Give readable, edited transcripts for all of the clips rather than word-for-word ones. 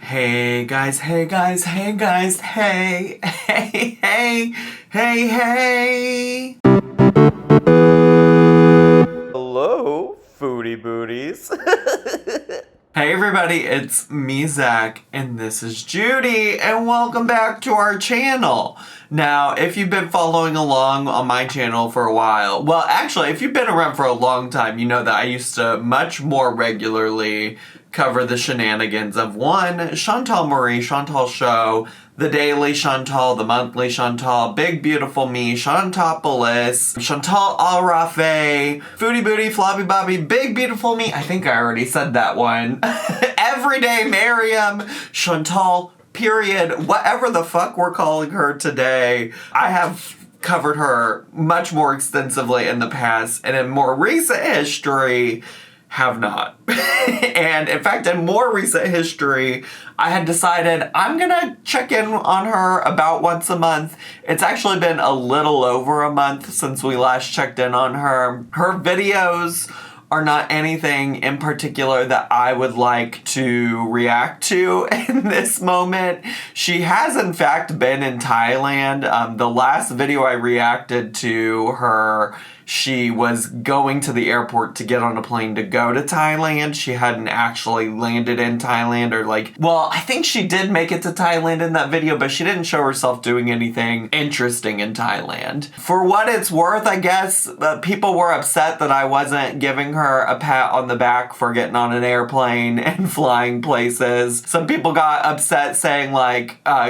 Hey guys, hey guys, hey guys, hey, hey, hey, hey, hey. Hello, foodie booties. Hey everybody, it's me, Zach, and this is Judy, and welcome back to our channel. Now, if you've been following along on my channel for a while, well, actually, if you've been around for a long time, you know that I used to much more regularly cover the shenanigans of one, Chantal Marie, Chantal Show, the Daily Chantal, the Monthly Chantal, Big Beautiful Me, Chantopolis, Chantal Alrafe, Foodie Booty, Floppy Bobby, Big Beautiful Me, I think I already said that one, Everyday Miriam, Chantal, period, whatever the fuck we're calling her today. I have covered her much more extensively in the past, and in more recent history, have not. And in fact, in more recent history, I had decided I'm gonna check in on her about once a month. It's actually been a little over a month since we last checked in on her. Her videos are not anything in particular that I would like to react to in this moment. She has in fact been in Thailand. The last video I reacted to her, she was going to the airport to get on a plane to go to Thailand. She hadn't actually landed in Thailand well, I think she did make it to Thailand in that video, but she didn't show herself doing anything interesting in Thailand. For what it's worth, I guess, people were upset that I wasn't giving her a pat on the back for getting on an airplane and flying places. Some people got upset saying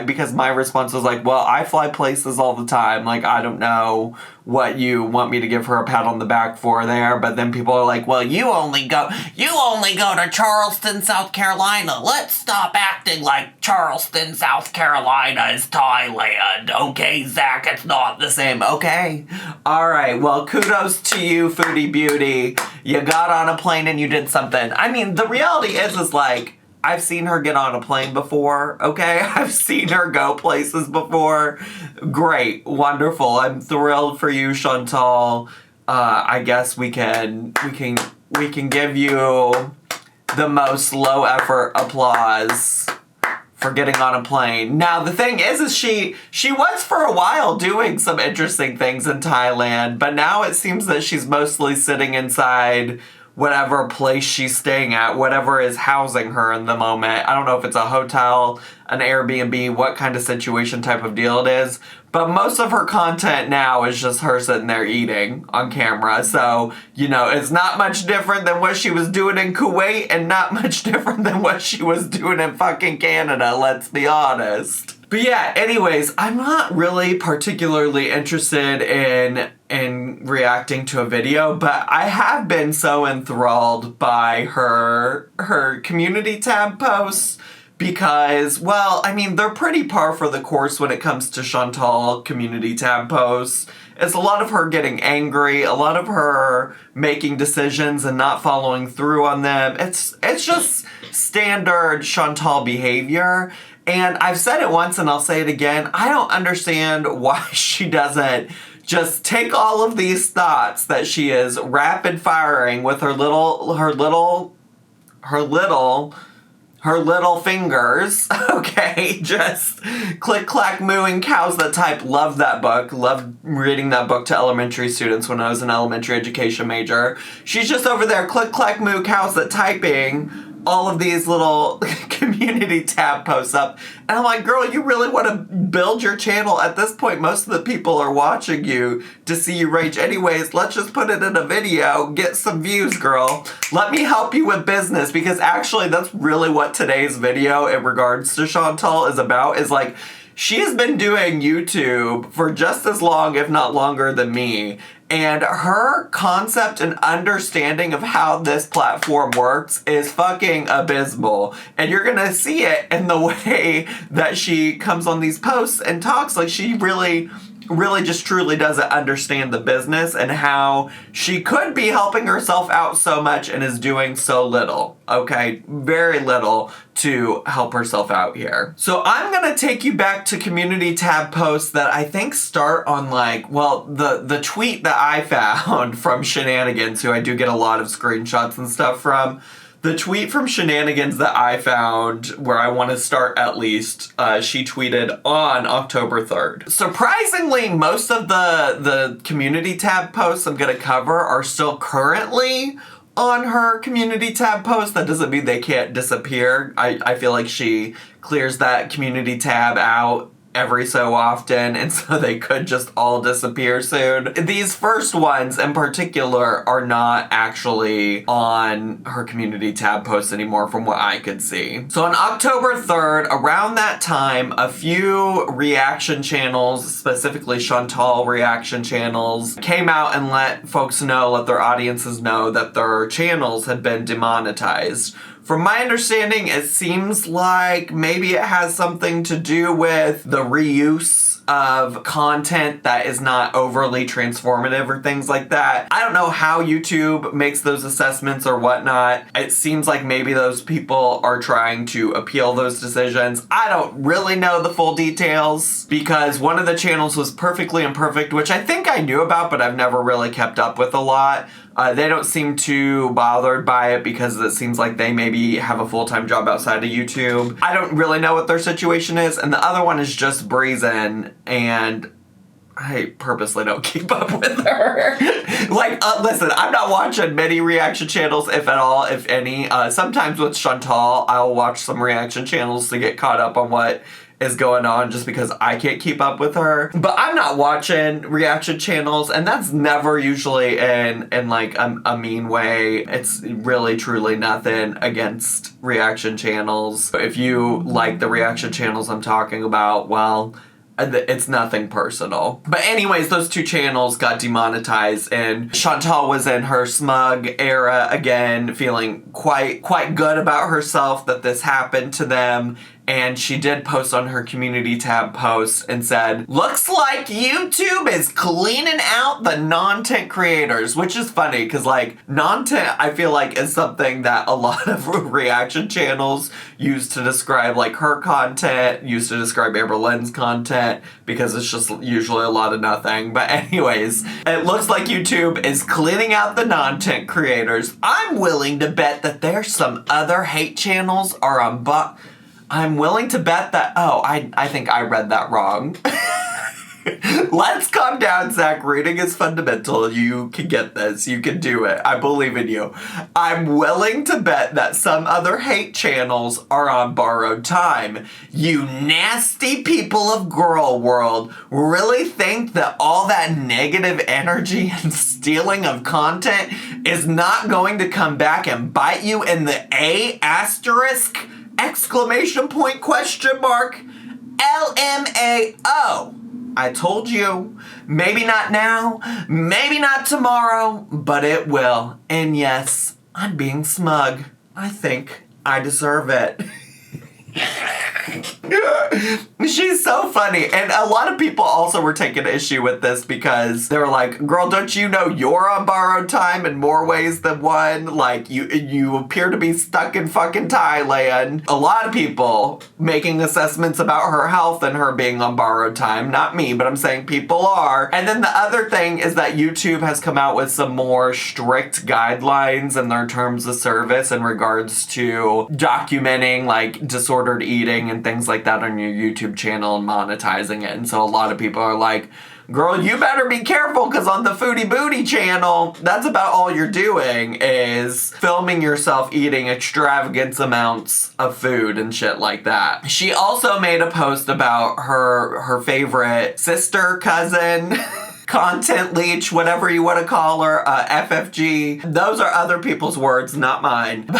because my response was well, I fly places all the time. I don't know what you want me to give her a pat on the back for there, but then people are well, you only go to Charleston, South Carolina. Let's stop acting like Charleston, South Carolina is Thailand. Okay, Zach, it's not the same. Okay. All right. Well, kudos to you, Foodie Beauty. You got on a plane and you did something. I mean, the reality is I've seen her get on a plane before, okay? I've seen her go places before. Great, wonderful. I'm thrilled for you, Chantal. I guess we can give you the most low effort applause for getting on a plane. Now, the thing is she was for a while doing some interesting things in Thailand, but now it seems that she's mostly sitting inside whatever place she's staying at, whatever is housing her in the moment. I don't know if it's a hotel, an Airbnb, what kind of situation type of deal it is. But most of her content now is just her sitting there eating on camera. So, it's not much different than what she was doing in Kuwait and not much different than what she was doing in fucking Canada, let's be honest. But yeah, anyways, I'm not really particularly interested in reacting to a video, but I have been so enthralled by her community tab posts because, well, I mean, they're pretty par for the course when it comes to Chantal community tab posts. It's a lot of her getting angry, a lot of her making decisions and not following through on them. It's just standard Chantal behavior. And I've said it once and I'll say it again. I don't understand why she doesn't just take all of these thoughts that she is rapid firing with her little fingers, okay, just click, clack, mooing cows that type. Love that book. Loved reading that book to elementary students when I was an elementary education major. She's just over there, click, clack, moo cows that typing all of these little community tab posts up. And I'm like, girl, you really want to build your channel? At this point, most of the people are watching you to see you rage anyways. Let's just put it in a video, get some views, girl. Let me help you with business, because actually that's really what today's video in regards to Chantal is about, is she has been doing YouTube for just as long, if not longer, than me. And her concept and understanding of how this platform works is fucking abysmal. And you're gonna see it in the way that she comes on these posts and talks. She really just truly doesn't understand the business and how she could be helping herself out so much and is doing so little, okay? Very little to help herself out here. So I'm gonna take you back to community tab posts that I think start on the tweet that I found from Shenanigans, who I do get a lot of screenshots and stuff from. The tweet from Shenanigans that I found, where I want to start at least, she tweeted on October 3rd. Surprisingly, most of the community tab posts I'm going to cover are still currently on her community tab post. That doesn't mean they can't disappear. I feel like she clears that community tab out every so often, and so they could just all disappear soon. These first ones in particular are not actually on her community tab post anymore from what I could see. So on October 3rd, around that time, a few reaction channels, specifically Chantal reaction channels, came out and let folks know, let their audiences know that their channels had been demonetized. From my understanding, it seems like maybe it has something to do with the reuse of content that is not overly transformative or things like that. I don't know how YouTube makes those assessments or whatnot. It seems like maybe those people are trying to appeal those decisions. I don't really know the full details because one of the channels was Perfectly Imperfect, which I think I knew about, but I've never really kept up with a lot. They don't seem too bothered by it because it seems like they maybe have a full-time job outside of YouTube. I don't really know what their situation is. And the other one is Just Brazen, and I purposely don't keep up with her. Listen, I'm not watching many reaction channels, if at all, if any. Sometimes with Chantal, I'll watch some reaction channels to get caught up on what is going on just because I can't keep up with her. But I'm not watching reaction channels, and that's never usually in like a mean way. It's really truly nothing against reaction channels. If you like the reaction channels I'm talking about, well, it's nothing personal. But anyways, those two channels got demonetized, and Chantal was in her smug era again, feeling quite good about herself that this happened to them. And she did post on her community tab post and said, "Looks like YouTube is cleaning out the non-tent creators," which is funny because like non-tent I feel like is something that a lot of reaction channels use to describe like her content, use to describe Amber Lynn's content, because it's just usually a lot of nothing. But anyways, it looks like YouTube is cleaning out the non-tent creators. I'm willing to bet that there's some other hate channels are on I'm willing to bet that, I think I read that wrong. Let's calm down, Zach. Reading is fundamental. You can get this. You can do it. I believe in you. I'm willing to bet that some other hate channels are on borrowed time. You nasty people of girl world really think that all that negative energy and stealing of content is not going to come back and bite you in the A**? LMAO. I told you. Maybe not now, maybe not tomorrow, but it will. And yes, I'm being smug. I think I deserve it. She's so funny. And a lot of people also were taking issue with this because they were like, "Girl, don't you know you're on borrowed time in more ways than one? Like, you appear to be stuck in fucking Thailand." A lot of people making assessments about her health and her being on borrowed time. Not me, but I'm saying people are. And then the other thing is that YouTube has come out with some more strict guidelines in their terms of service in regards to documenting like disordered eating and things like that on your YouTube channel and monetizing it. And so a lot of people are like, "Girl, you better be careful, because on the Foodie Booty channel, that's about all you're doing is filming yourself eating extravagant amounts of food and shit like that." She also made a post about her favorite sister, cousin, content leech, whatever you want to call her, FFG. Those are other people's words, not mine.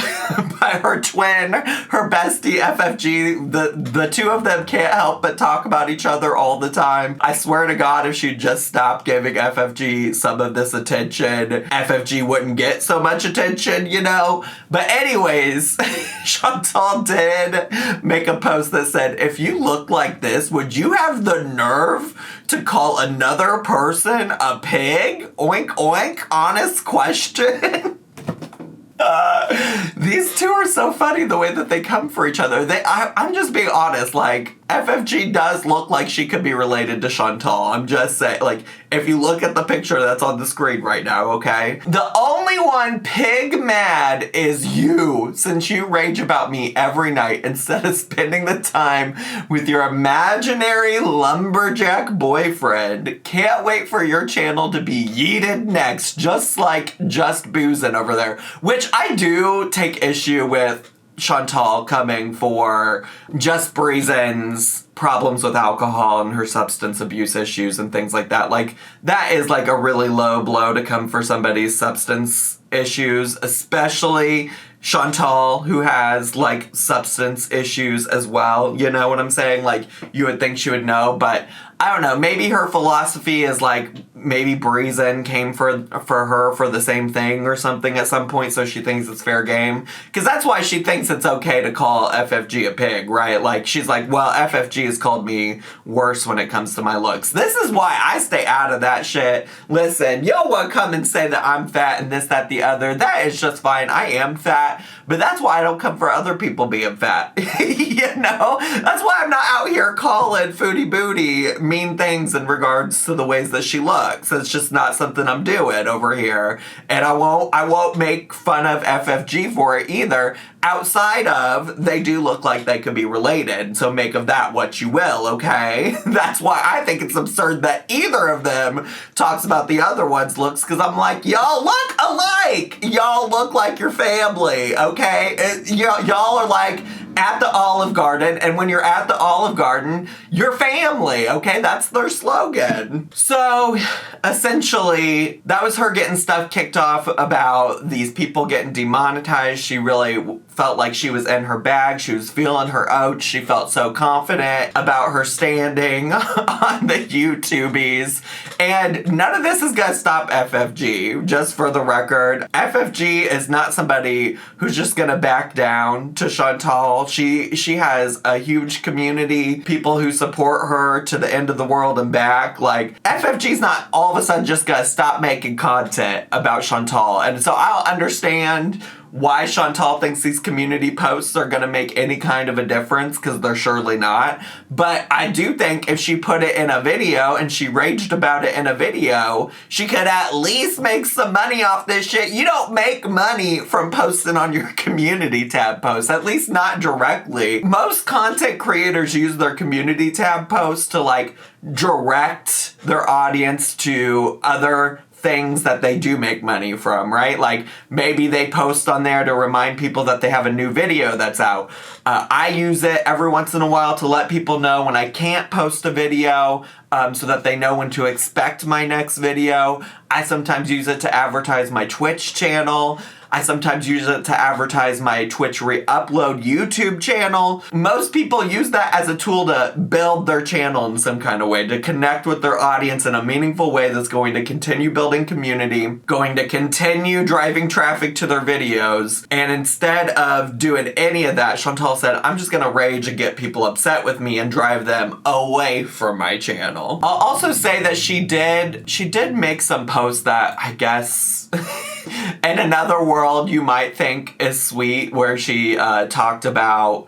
By her twin, her bestie, FFG. The two of them can't help but talk about each other all the time. I swear to God, if she'd just stop giving FFG some of this attention, FFG wouldn't get so much attention, you know? But anyways, Chantal did make a post that said, "If you look like this, would you have the nerve to call another person a pig? Oink oink, honest question." These two are so funny the way that they come for each other. I'm just being honest, like, FFG does look like she could be related to Chantal. I'm just saying, like, if you look at the picture that's on the screen right now, okay? The only one pig mad is you, since you rage about me every night instead of spending the time with your imaginary lumberjack boyfriend. Can't wait for your channel to be yeeted next, just like Just Boozin' over there. Which I do take issue with Chantal coming for Just Breezin's problems with alcohol and her substance abuse issues and things like that. Like, that is like a really low blow to come for somebody's substance issues, especially Chantal, who has like substance issues as well. You know what I'm saying? Like, you would think she would know, but I don't know. Maybe her philosophy is like, maybe Breezin came for her for the same thing or something at some point, so she thinks it's fair game. Because that's why she thinks it's okay to call FFG a pig, right? Like, she's like, well, FFG has called me worse when it comes to my looks. This is why I stay out of that shit. Listen, y'all want to come and say that I'm fat and this, that, the other. That is just fine. I am fat. But that's why I don't come for other people being fat. You know? That's why I'm not out here calling Foodie Booty mean things in regards to the ways that she looks. It's just not something I'm doing over here. And I won't make fun of FFG for it either. Outside of, they do look like they could be related. So make of that what you will, okay? That's why I think it's absurd that either of them talks about the other one's looks, because I'm like, y'all look alike. Y'all look like your family, okay? Y'all are like at the Olive Garden, and when you're at the Olive Garden, you're family, okay? That's their slogan. So, essentially, that was her getting stuff kicked off about these people getting demonetized. She really felt like she was in her bag. She was feeling her oats. She felt so confident about her standing on the YouTubies. And none of this is gonna stop FFG, just for the record. FFG is not somebody who's just gonna back down to Chantal. She has a huge community, people who support her to the end of the world and back. Like, FFG's not all of a sudden just gonna stop making content about Chantal. And so I'll understand why Chantal thinks these community posts are gonna make any kind of a difference, because they're surely not. But I do think if she put it in a video and she raged about it in a video, she could at least make some money off this shit. You don't make money from posting on your community tab posts, at least not directly. Most content creators use their community tab posts to like direct their audience to other things that they do make money from, right? Like, maybe they post on there to remind people that they have a new video that's out. I use it every once in a while to let people know when I can't post a video, so that they know when to expect my next video. I sometimes use it to advertise my Twitch channel. I sometimes use it to advertise my Twitch re-upload YouTube channel. Most people use that as a tool to build their channel in some kind of way, to connect with their audience in a meaningful way that's going to continue building community, going to continue driving traffic to their videos. And instead of doing any of that, Chantal said, I'm just gonna rage and get people upset with me and drive them away from my channel. I'll also say that she did make some posts that I guess in another world you might think is sweet, where she talked about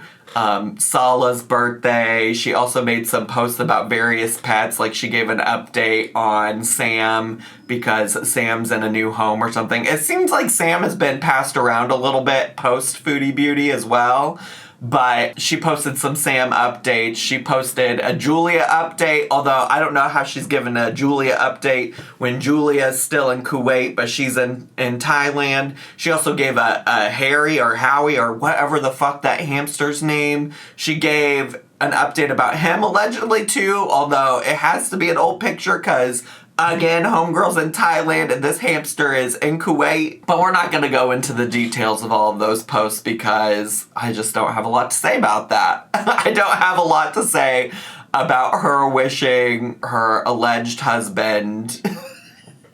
Sala's birthday. She also made some posts about various pets, like she gave an update on Sam because Sam's in a new home or something. It seems like Sam has been passed around a little bit post Foodie Beauty as well. But she posted some Sam updates. She posted a Julia update, although I don't know how she's given a Julia update when Julia's still in Kuwait, but she's in Thailand. She also gave a Harry or Howie or whatever the fuck that hamster's name. She gave an update about him allegedly too, although it has to be an old picture because again, homegirl's in Thailand and this hamster is in Kuwait. But we're not going to go into the details of all of those posts because I just don't have a lot to say about that. I don't have a lot to say about her wishing her alleged husband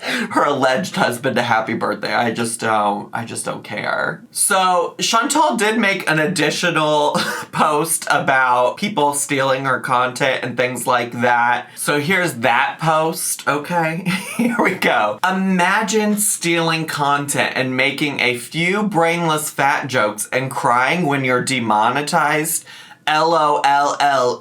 a happy birthday. I just don't care. So Chantal did make an additional post about people stealing her content and things like that. So here's that post, okay? Here we go. Imagine stealing content and making a few brainless fat jokes and crying when you're demonetized. LOLLL.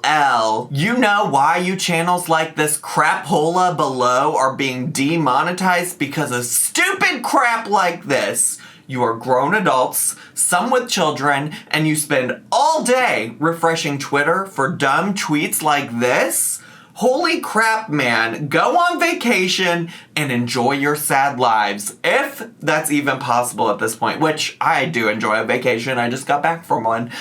You know why you channels like this crapola below are being demonetized? Because of stupid crap like this. You are grown adults, some with children, and you spend all day refreshing Twitter for dumb tweets like this? Holy crap, man. Go on vacation and enjoy your sad lives, if that's even possible at this point, which I do enjoy a vacation. I just got back from one.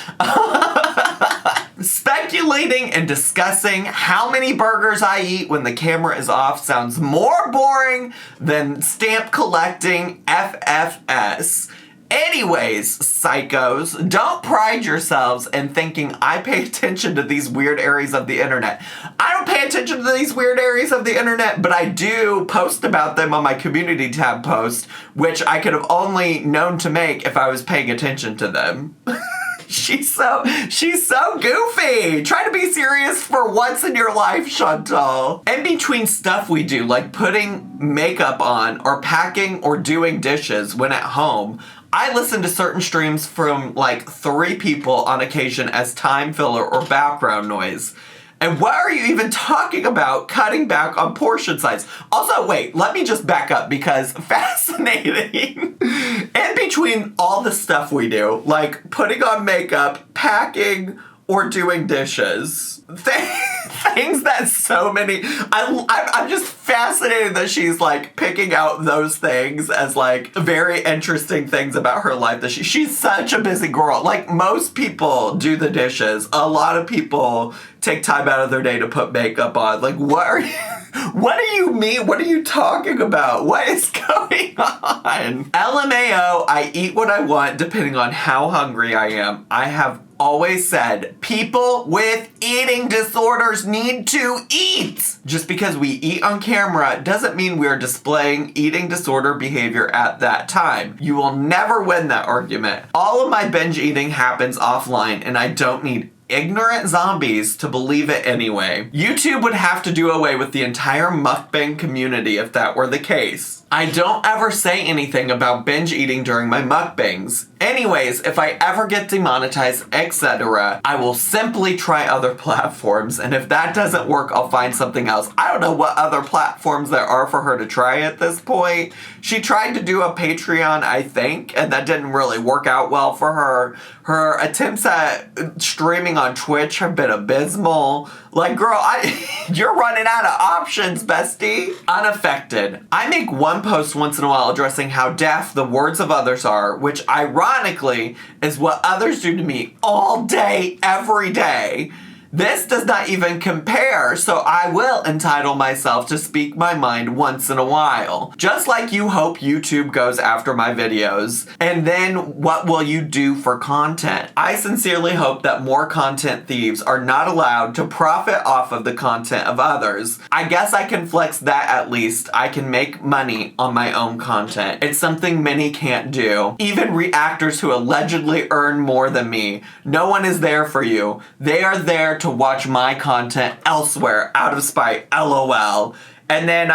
Speculating and discussing how many burgers I eat when the camera is off sounds more boring than stamp collecting FFS. Anyways, psychos, don't pride yourselves in thinking I pay attention to these weird areas of the internet. I don't pay attention to these weird areas of the internet, but I do post about them on my community tab post, which I could have only known to make if I was paying attention to them. She's so goofy. Try to be serious for once in your life, Chantal. In between stuff we do, like putting makeup on or packing or doing dishes when at home, I listen to certain streams from like 3 people on occasion as time filler or background noise. And what are you even talking about cutting back on portion size? Also, wait, let me just back up because fascinating. In between all the stuff we do, like putting on makeup, packing, or doing dishes, things that so many, I'm just fascinated that she's like picking out those things as like very interesting things about her life. That she's such a busy girl. Like most people do the dishes. A lot of people take time out of their day to put makeup on. Like what do you mean? What are you talking about? What is going on? LMAO, I eat what I want depending on how hungry I am. I have always said people with eating disorders need to eat. Just because we eat on camera doesn't mean we're displaying eating disorder behavior at that time. You will never win that argument. All of my binge eating happens offline and I don't need ignorant zombies to believe it anyway. YouTube would have to do away with the entire mukbang community if that were the case. I don't ever say anything about binge eating during my mukbangs. Anyways, if I ever get demonetized, etc., I will simply try other platforms, and if that doesn't work, I'll find something else. I don't know what other platforms there are for her to try at this point. She tried to do a Patreon, I think, and that didn't really work out well for her. Her attempts at streaming on Twitch have been abysmal. Like, girl, you're running out of options, bestie. Unaffected. I make one post once in a while addressing how deaf the words of others are, which ironically is what others do to me all day, every day. This does not even compare, so I will entitle myself to speak my mind once in a while. Just like you hope YouTube goes after my videos, and then what will you do for content? I sincerely hope that more content thieves are not allowed to profit off of the content of others. I guess I can flex that at least. I can make money on my own content. It's something many can't do. Even reactors who allegedly earn more than me. No one is there for you. They are there to watch my content elsewhere out of spite, LOL. And then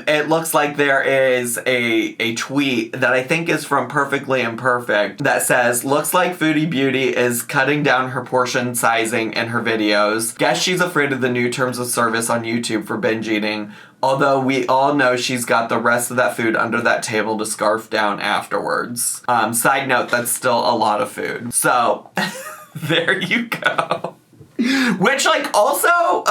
it looks like there is a tweet that I think is from Perfectly Imperfect that says, looks like Foodie Beauty is cutting down her portion sizing in her videos. Guess she's afraid of the new terms of service on YouTube for binge eating. Although we all know she's got the rest of that food under that table to scarf down afterwards. Side note, that's still a lot of food. So, there you go. Which, like, also,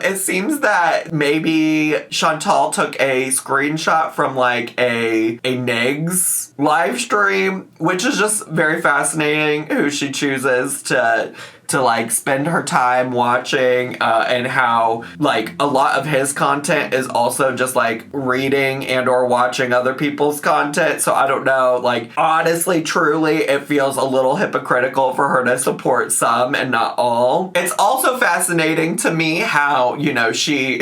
it seems that maybe Chantal took a screenshot from, like, a NIGS live stream, which is just very fascinating who she chooses to like spend her time watching, and how like a lot of his content is also just like reading and or watching other people's content. So I don't know, like honestly, truly, it feels a little hypocritical for her to support some and not all. It's also fascinating to me how, you know, she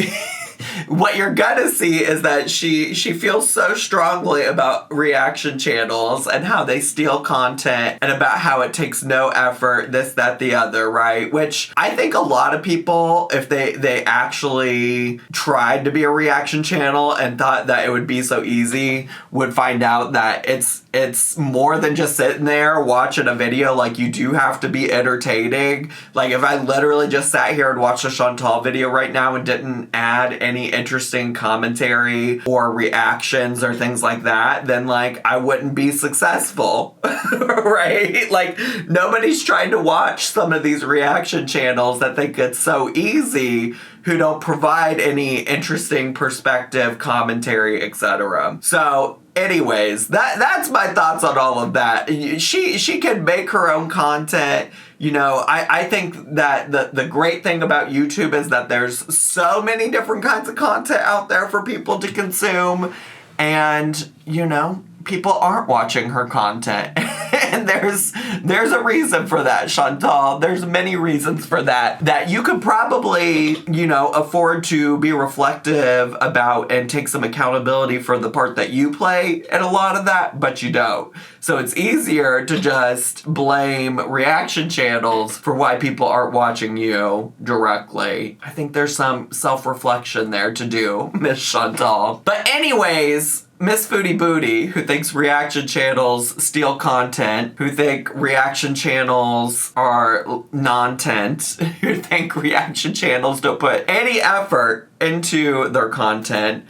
what you're gonna see is that she feels so strongly about reaction channels and how they steal content and about how it takes no effort, this, that, the other, right? Which I think a lot of people, if they actually tried to be a reaction channel and thought that it would be so easy, would find out that it's it's more than just sitting there watching a video. Like, you do have to be entertaining. Like, if I literally just sat here and watched a Chantal video right now and didn't add any interesting commentary or reactions or things like that, then, like, I wouldn't be successful, right? Like, nobody's trying to watch some of these reaction channels that think it's so easy, who don't provide any interesting perspective, commentary, etc. So, anyways, that's my thoughts on all of that. She can make her own content. You know, I think that the great thing about YouTube is that there's so many different kinds of content out there for people to consume. And, you know, people aren't watching her content. And there's a reason for that, Chantal. There's many reasons for that you could probably, you know, afford to be reflective about and take some accountability for the part that you play in a lot of that, but you don't. So it's easier to just blame reaction channels for why people aren't watching you directly. I think there's some self-reflection there to do, Miss Chantal. But anyways, Miss Foodie Booty, who thinks reaction channels steal content, who think reaction channels are non-tent, who think reaction channels don't put any effort into their content,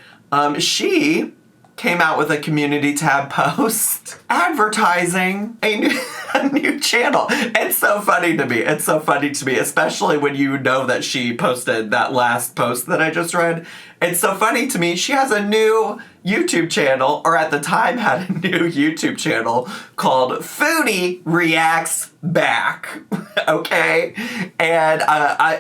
she came out with a community tab post advertising a new channel. It's so funny to me. It's so funny to me, especially when you know that she posted that last post that I just read. It's so funny to me. She has a new YouTube channel, or at the time had a new YouTube channel called Foodie Reacts Back. Okay? And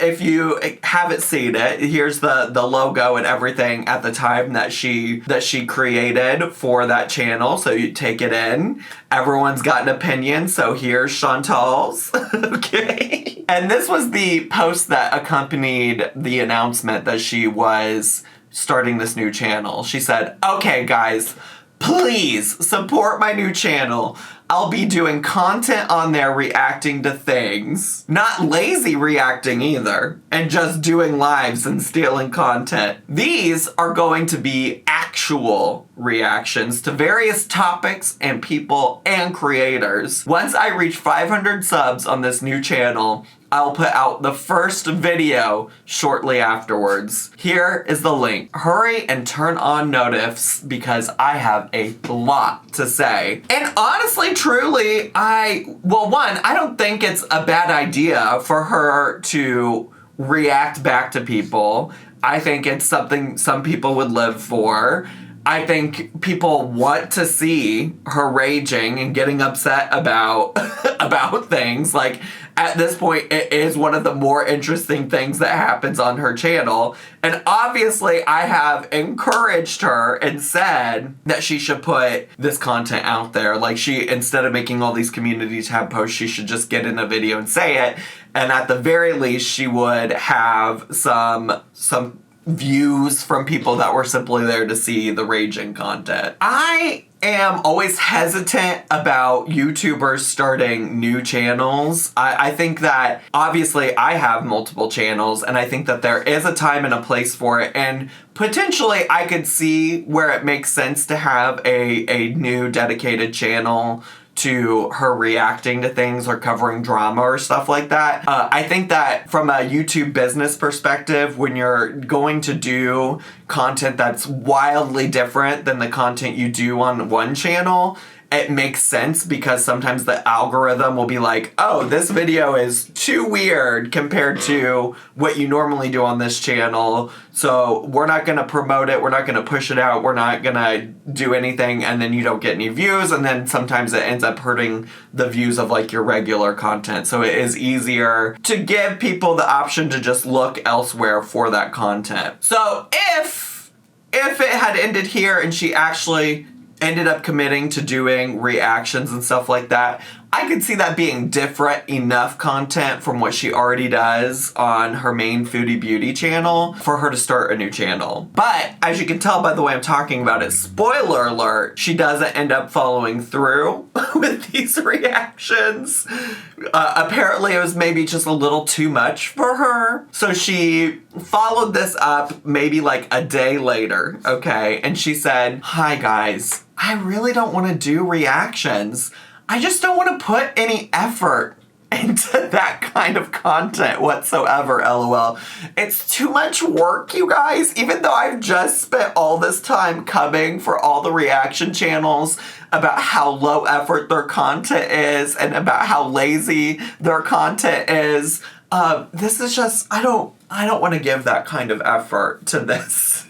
if you haven't seen it, here's the logo and everything at the time that she created for that channel. So you take it in. Everyone's got an opinion, so here's Chantal's. Okay? And this was the post that accompanied the announcement that she was starting this new channel. She said, "Okay, guys, please support my new channel. I'll be doing content on there reacting to things. Not lazy reacting either. And just doing lives and stealing content. These are going to be actual reactions to various topics and people and creators. Once I reach 500 subs on this new channel, I'll put out the first video shortly afterwards. Here is the link. Hurry and turn on notifs because I have a lot to say." And honestly, truly, I don't think it's a bad idea for her to react back to people. I think it's something some people would live for. I think people want to see her raging and getting upset about about things. Like, at this point, it is one of the more interesting things that happens on her channel. And obviously, I have encouraged her and said that she should put this content out there. Like, she, instead of making all these community tab posts, she should just get in a video and say it. And at the very least, she would have some views from people that were simply there to see the raging content. I am always hesitant about YouTubers starting new channels. I think that obviously I have multiple channels, and I think that there is a time and a place for it, and potentially I could see where it makes sense to have a new dedicated channel to her reacting to things or covering drama or stuff like that. I think that from a YouTube business perspective, when you're going to do content that's wildly different than the content you do on one channel, it makes sense because sometimes the algorithm will be like, oh, this video is too weird compared to what you normally do on this channel, so we're not going to promote it, we're not going to push it out, we're not going to do anything, and then you don't get any views, and then sometimes it ends up hurting the views of like your regular content. So it is easier to give people the option to just look elsewhere for that content. So if it had ended here and she actually ended up committing to doing reactions and stuff like that, I could see that being different enough content from what she already does on her main Foodie Beauty channel for her to start a new channel. But as you can tell by the way I'm talking about it, spoiler alert, she doesn't end up following through with these reactions. Apparently it was maybe just a little too much for her. So she followed this up maybe like a day later, okay? And she said, "Hi guys, I really don't want to do reactions. I just don't want to put any effort into that kind of content whatsoever, LOL. It's too much work, you guys. Even though I've just spent all this time coming for all the reaction channels about how low effort their content is and about how lazy their content is, this is just, I don't want to give that kind of effort to this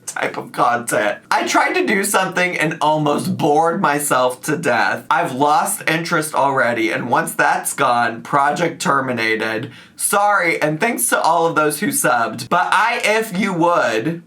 type of content. I tried to do something and almost bored myself to death. I've lost interest already, and once that's gone, project terminated. Sorry, and thanks to all of those who subbed, but if you would,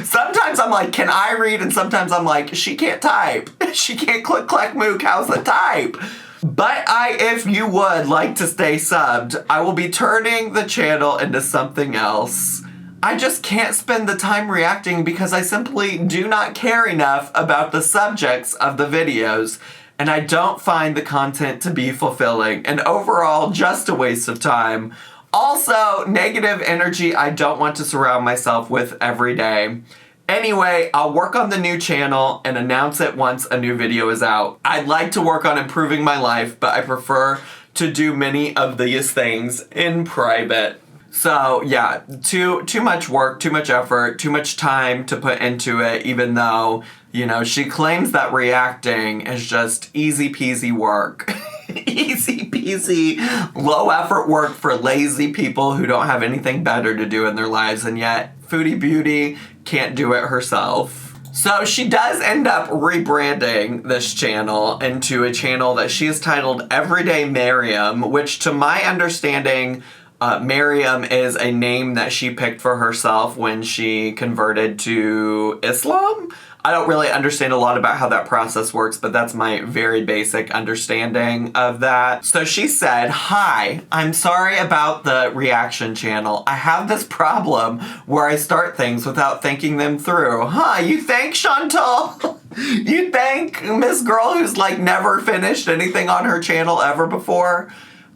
sometimes I'm like, can I read? And sometimes I'm like, she can't type. She can't click, clack, mook, how's the type? But if you would like to stay subbed, I will be turning the channel into something else. I just can't spend the time reacting because I simply do not care enough about the subjects of the videos, and I don't find the content to be fulfilling, and overall just a waste of time. Also, negative energy I don't want to surround myself with every day. Anyway, I'll work on the new channel and announce it once a new video is out. I'd like to work on improving my life, but I prefer to do many of these things in private. So yeah, too much work, too much effort, too much time to put into it, even though, you know, she claims that reacting is just easy peasy work. Easy peasy, low effort work for lazy people who don't have anything better to do in their lives, and yet Foodie Beauty can't do it herself. So she does end up rebranding this channel into a channel that she has titled Everyday Miriam, which to my understanding, Miriam is a name that she picked for herself when she converted to Islam. I don't really understand a lot about how that process works, but that's my very basic understanding of that. So she said, "Hi, I'm sorry about the reaction channel. I have this problem where I start things without thinking them through." Huh, you think, Chantal? You think Miss Girl who's like never finished anything on her channel ever before?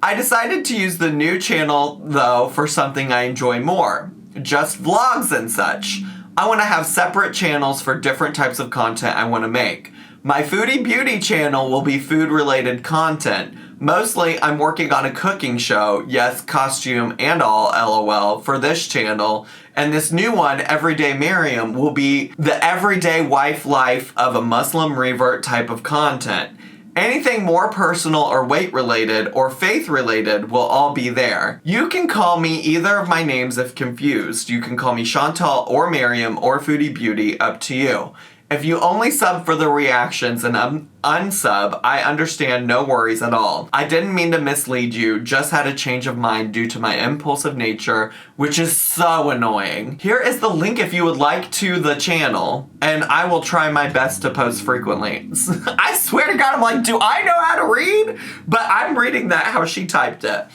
I decided to use the new channel, though, for something I enjoy more. Just vlogs and such. I want to have separate channels for different types of content I want to make. My Foodie Beauty channel will be food-related content. Mostly, I'm working on a cooking show, yes, costume and all, LOL, for this channel. And this new one, Everyday Miriam, will be the everyday wife life of a Muslim revert type of content. Anything more personal or weight-related or faith-related will all be there. You can call me either of my names if confused. You can call me Chantal or Miriam or Foodie Beauty, up to you. If you only sub for the reactions and unsub, I understand, no worries at all. I didn't mean to mislead you, just had a change of mind due to my impulsive nature, which is so annoying. Here is the link if you would like to the channel, and I will try my best to post frequently. I swear to God, I'm like, do I know how to read? But I'm reading that how she typed it.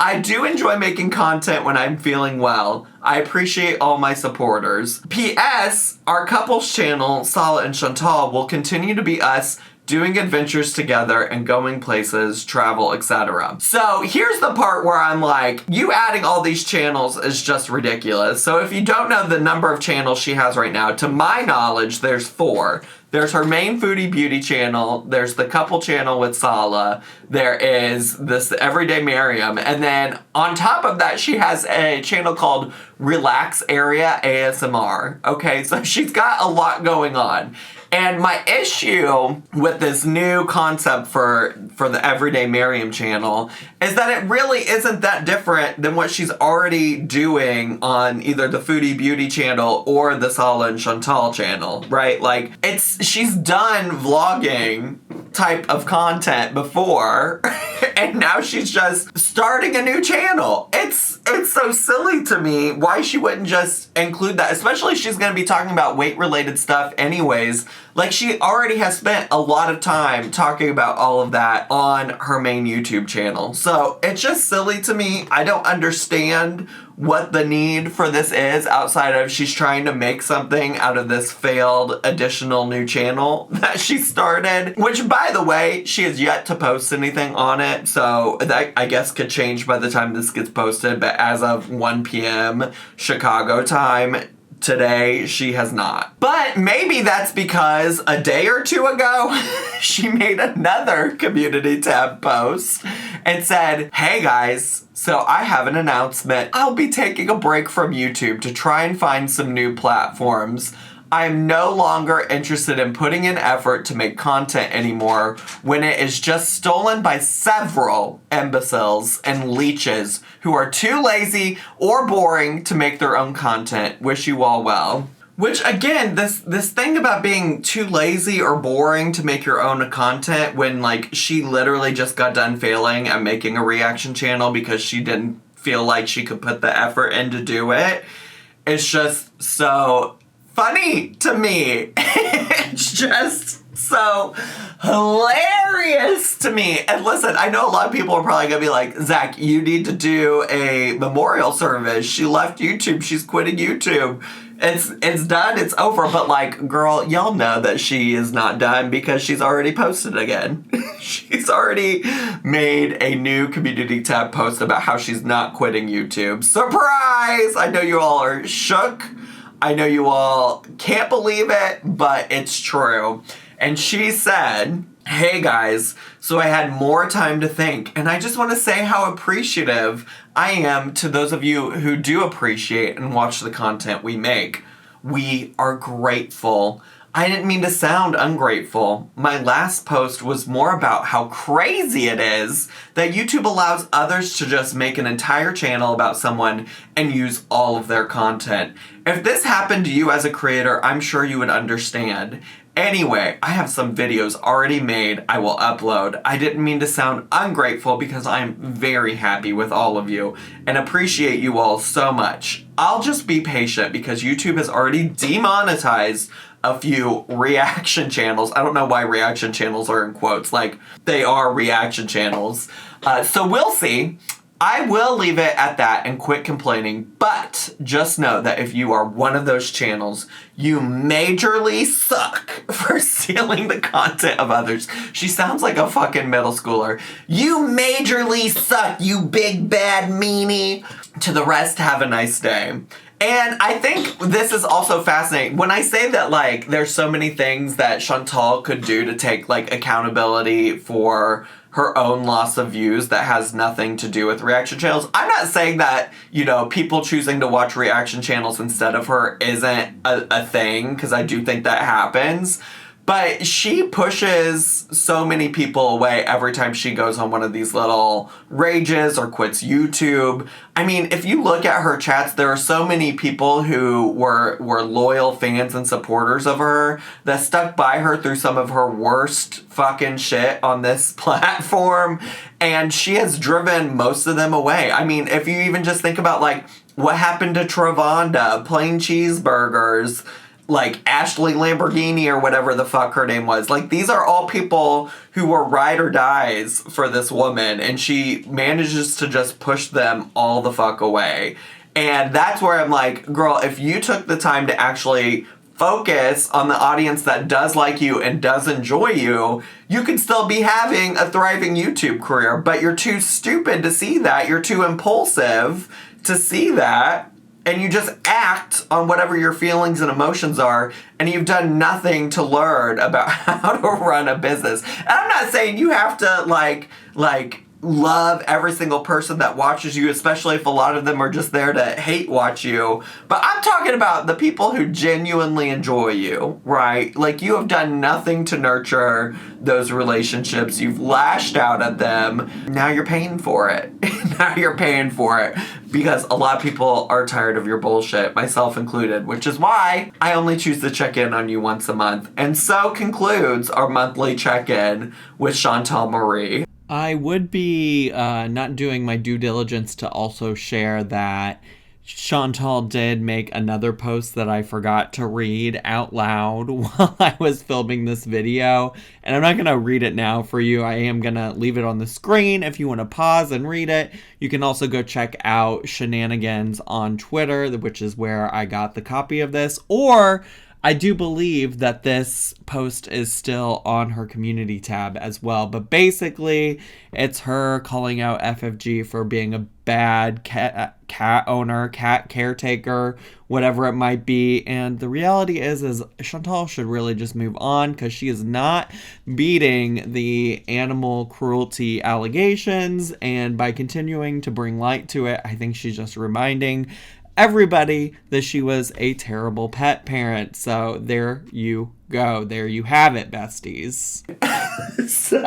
I do enjoy making content when I'm feeling well. I appreciate all my supporters. P.S. Our couples channel, Sala and Chantal, will continue to be us doing adventures together and going places, travel, etc. So here's the part where I'm like, you adding all these channels is just ridiculous. So if you don't know the number of channels she has right now, to my knowledge, there's 4. There's her main Foodie Beauty channel, there's the couple channel with Sala, there is this Everyday Miriam, and then on top of that she has a channel called Relax Area ASMR. Okay, so she's got a lot going on. And my issue with this new concept for the Everyday Miriam channel is that it really isn't that different than what she's already doing on either the Foodie Beauty channel or the Sala and Chantal channel, right? Like, she's done vlogging type of content before, and now she's just starting a new channel. it's so silly to me why she wouldn't just include that, especially if she's going to be talking about weight-related stuff anyways. Like, she already has spent a lot of time talking about all of that on her main YouTube channel. So it's just silly to me. I don't understand what the need for this is outside of she's trying to make something out of this failed additional new channel that she started, which, by the way, she has yet to post anything on it, so that I guess could change by the time this gets posted, but as of 1 p.m. Chicago time today, she has not. But maybe that's because a day or two ago, she made another community tab post and said, hey guys, so I have an announcement. I'll be taking a break from YouTube to try and find some new platforms. I'm no longer interested in putting in effort to make content anymore when it is just stolen by several imbeciles and leeches who are too lazy or boring to make their own content. Wish you all well. Which, again, this thing about being too lazy or boring to make your own content when, like, she literally just got done failing at making a reaction channel because she didn't feel like she could put the effort in to do it, it's just so funny to me. It's just so hilarious to me. And listen, I know a lot of people are probably gonna be like, Zach, you need to do a memorial service. She left YouTube. She's quitting YouTube. It's done. It's over. But, like, girl, y'all know that she is not done because she's already posted again. She's already made a new community tab post about how she's not quitting YouTube. Surprise! I know you all are shook. I know you all can't believe it, but it's true. And she said, hey guys, so I had more time to think, and I just want to say how appreciative I am to those of you who do appreciate and watch the content we make. We are grateful. I didn't mean to sound ungrateful. My last post was more about how crazy it is that YouTube allows others to just make an entire channel about someone and use all of their content. If this happened to you as a creator, I'm sure you would understand. Anyway, I have some videos already made I will upload. I didn't mean to sound ungrateful because I'm very happy with all of you and appreciate you all so much. I'll just be patient because YouTube has already demonetized a few reaction channels. I don't know why reaction channels are in quotes, like they are reaction channels. So we'll see. I will leave it at that and quit complaining, but just know that if you are one of those channels, you majorly suck for stealing the content of others. She sounds like a fucking middle schooler. You majorly suck, you big bad meanie. To the rest, have a nice day. And I think this is also fascinating. When I say that, like, there's so many things that Chantal could do to take, like, accountability for her own loss of views that has nothing to do with reaction channels. I'm not saying that, you know, people choosing to watch reaction channels instead of her isn't a thing, because I do think that happens. But she pushes so many people away every time she goes on one of these little rages or quits YouTube. I mean, if you look at her chats, there are so many people who were loyal fans and supporters of her that stuck by her through some of her worst fucking shit on this platform. And she has driven most of them away. I mean, if you even just think about, like, what happened to Travanda, Plain Cheeseburgers, like Ashley Lamborghini or whatever the fuck her name was. Like, these are all people who were ride or dies for this woman, and she manages to just push them all the fuck away. And that's where I'm like, girl, if you took the time to actually focus on the audience that does like you and does enjoy you, you could still be having a thriving YouTube career. But you're too stupid to see that. You're too impulsive to see that. And you just act on whatever your feelings and emotions are, and you've done nothing to learn about how to run a business. And I'm not saying you have to, like, love every single person that watches you, especially if a lot of them are just there to hate watch you. But I'm talking about the people who genuinely enjoy you, right? Like, you have done nothing to nurture those relationships. You've lashed out at them. Now you're paying for it. Now you're paying for it. Because a lot of people are tired of your bullshit, myself included, which is why I only choose to check in on you once a month. And so concludes our monthly check-in with Chantal Marie. I would be not doing my due diligence to also share that Chantal did make another post that I forgot to read out loud while I was filming this video. And I'm not going to read it now for you. I am going to leave it on the screen if you want to pause and read it. You can also go check out Shenanigans on Twitter, which is where I got the copy of this. Or I do believe that this post is still on her community tab as well. But basically, it's her calling out FFG for being a bad cat owner, cat caretaker, whatever it might be. And the reality is Chantal should really just move on because she is not beating the animal cruelty allegations. And by continuing to bring light to it, I think she's just reminding everybody that she was a terrible pet parent. So there you go. There you have it, besties. So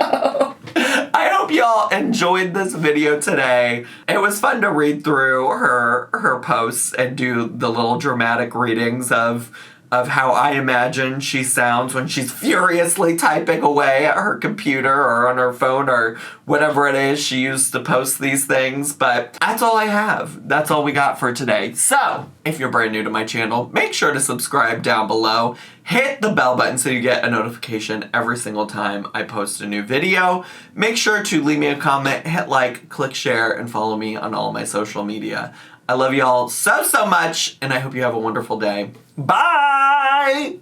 I hope y'all enjoyed this video today. It was fun to read through her posts and do the little dramatic readings of how I imagine she sounds when she's furiously typing away at her computer or on her phone or whatever it is she used to post these things. But that's all I have. That's all we got for today. So if you're brand new to my channel, make sure to subscribe down below. Hit the bell button so you get a notification every single time I post a new video. Make sure to leave me a comment, hit like, click share, and follow me on all my social media. I love y'all so much, and I hope you have a wonderful day. Bye!